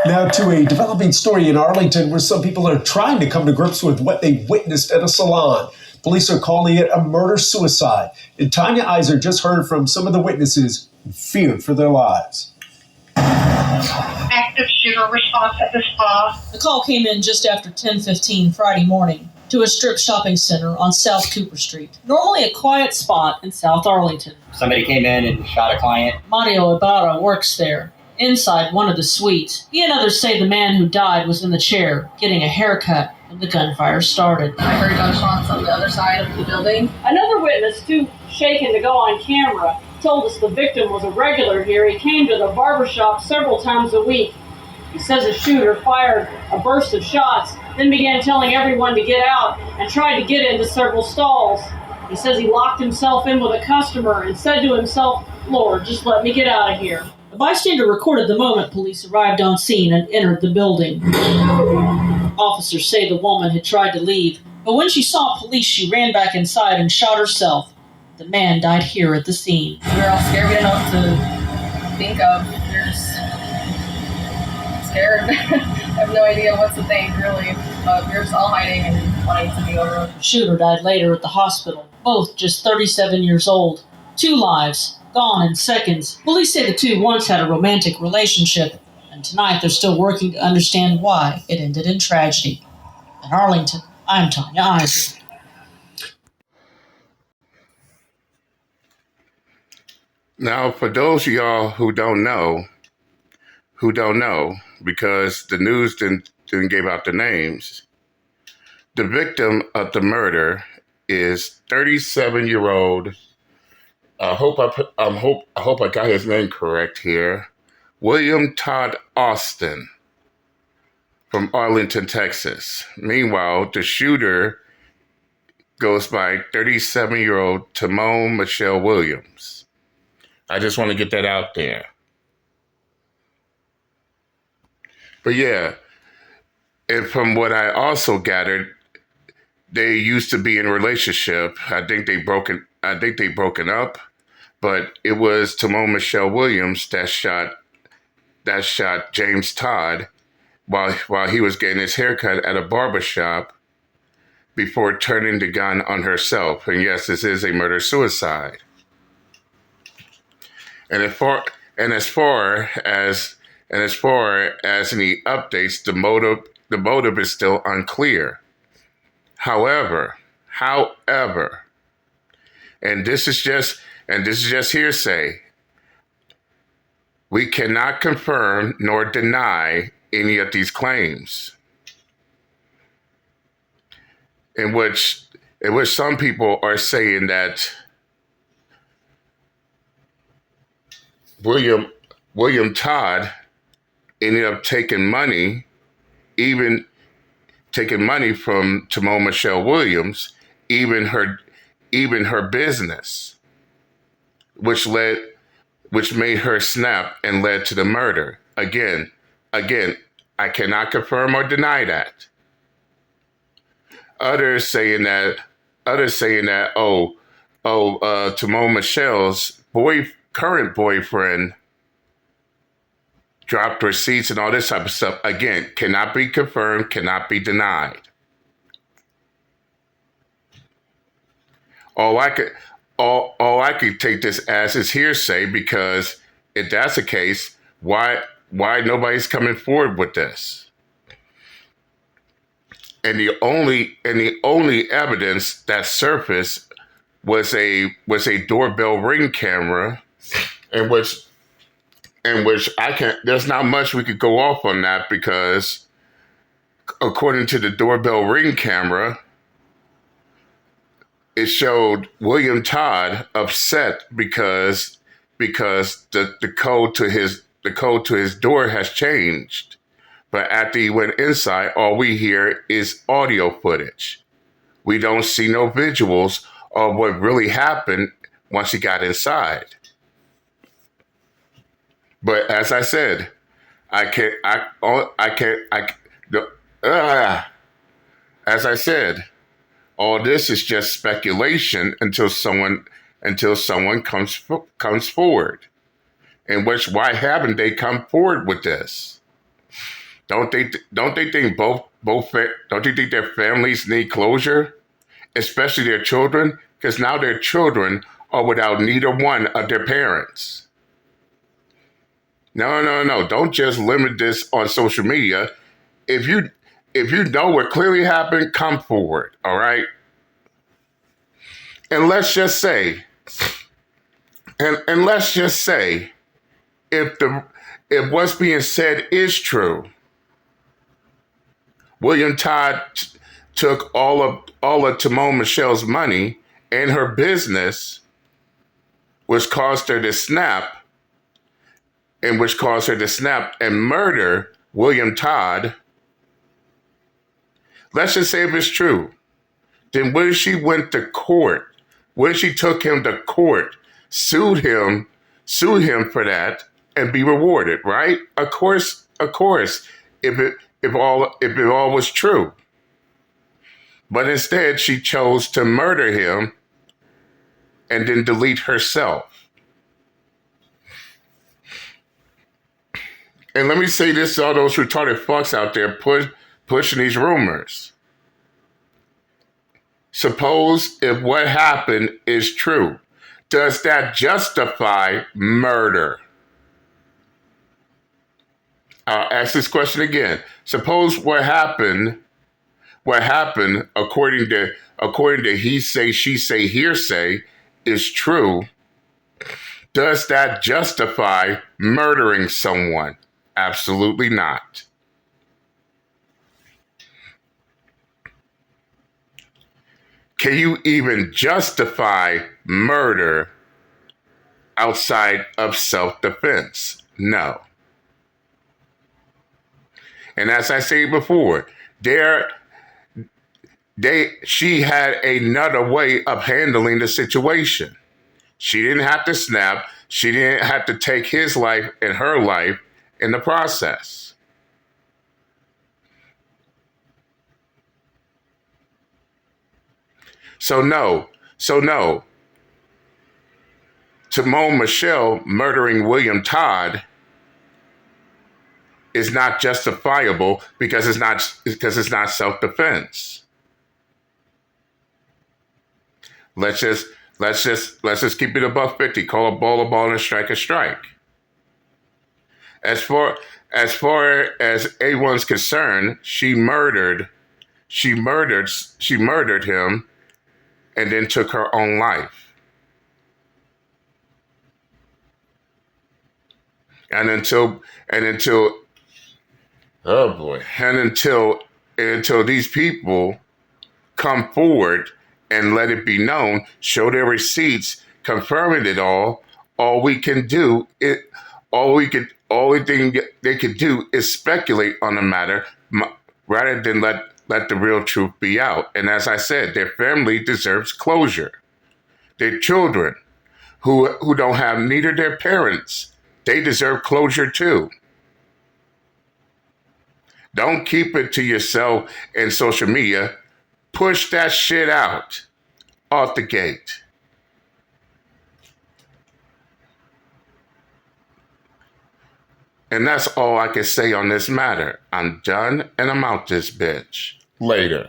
Now to a developing story in Arlington where some people are trying to come to grips with what they witnessed at a salon. Police are calling it a murder-suicide. And Tanya Iser just heard from some of the witnesses who feared for their lives. Active shooter response at the spa. The call came in just after 10:15 Friday morning to a strip shopping center on South Cooper Street, normally a quiet spot in South Arlington. Somebody came in and shot a client. Mario Ibarra works there. Inside one of the suites, he and others say the man who died was in the chair getting a haircut when the gunfire started. I heard gunshots on the other side of the building. Another witness, too shaken to go on camera, told us the victim was a regular here. He came to the barber shop several times a week. He says the shooter fired a burst of shots, then began telling everyone to get out and tried to get into several stalls. He says he locked himself in with a customer and said to himself, "Lord, just let me get out of here." A bystander recorded the moment police arrived on scene and entered the building. Officers say the woman had tried to leave, but when she saw police, she ran back inside and shot herself. The man died here at the scene. We were all scared. We didn't know what to think of. We were just scared. I have no idea what to think, really. But we were just all hiding and wanting to be over. The shooter died later at the hospital, both just 37 years old. 2 lives gone in seconds. Police say the two once had a romantic relationship, and tonight they're still working to understand why it ended in tragedy. In Arlington, I'm Tanya Iser. Now, for those of y'all who don't know, because the news didn't give out the names, the victim of the murder is 37-year-old. I hope I got his name correct here. William Todd Austin from Arlington, Texas. Meanwhile, the shooter goes by 37-year-old Timone Michelle Williams. I just want to get that out there. But yeah, and from what I also gathered, they used to be in a relationship. I think they broken up, but it was Timone Michelle Williams that shot James Todd while he was getting his haircut at a barber shop before turning the gun on herself. And yes, this is a murder-suicide. And as far as any updates, the motive is still unclear. However, and this is just hearsay, we cannot confirm nor deny any of these claims, in which some people are saying that William Todd ended up taking money from Timone Michelle Williams, even her business, which made her snap and led to the murder. Again, I cannot confirm or deny that. Others saying that Timone Michelle's current boyfriend dropped receipts and all this type of stuff. Again, cannot be confirmed, cannot be denied. All I could take this as is hearsay, because if that's the case, why nobody's coming forward with this? And the only evidence that surfaced was a doorbell Ring camera, in which there's not much we could go off on that, because according to the doorbell Ring camera, it showed William Todd upset because the code to his door has changed. But after he went inside, all we hear is audio footage. We don't see no visuals of what really happened once he got inside. But as I said, as I said, all this is just speculation until someone comes forward. Why haven't they come forward with this? Don't they think don't you think their families need closure, especially their children? Because now their children are without neither one of their parents. No, no, no. Don't just limit this on social media. If you know what clearly happened, come forward. All right. And let's just say, and let's just say, if what's being said is true, William Todd took all of Timon Michelle's money and her business, which caused her to snap, and murder William Todd. Let's just say if it's true, then when she went to court, when she took him to court, sued him for that, and be rewarded, right? Of course, if all was true. But instead, she chose to murder him and then delete herself. And let me say this to all those retarded fucks out there pushing these rumors. Suppose if what happened is true, does that justify murder? I'll ask this question again. Suppose what happened according to he say, she say, hearsay is true. Does that justify murdering someone? Absolutely not. Can you even justify murder outside of self-defense? No. And as I said before, she had another way of handling the situation. She didn't have to snap. She didn't have to take his life and her life in the process. So no. Timon Michelle murdering William Todd is not justifiable because it's not self-defense. Let's just keep it above 50. Call a ball and strike a strike. As far as A1's concerned, she murdered him and then took her own life. And until these people come forward and let it be known, show their receipts, confirming it all we can do it. Only thing they could do is speculate on the matter rather than let the real truth be out. And as I said, their family deserves closure. Their children, who don't have neither their parents, they deserve closure too. Don't keep it to yourself in social media. Push that shit out off the gate. And that's all I can say on this matter. I'm done and I'm out this bitch. Later.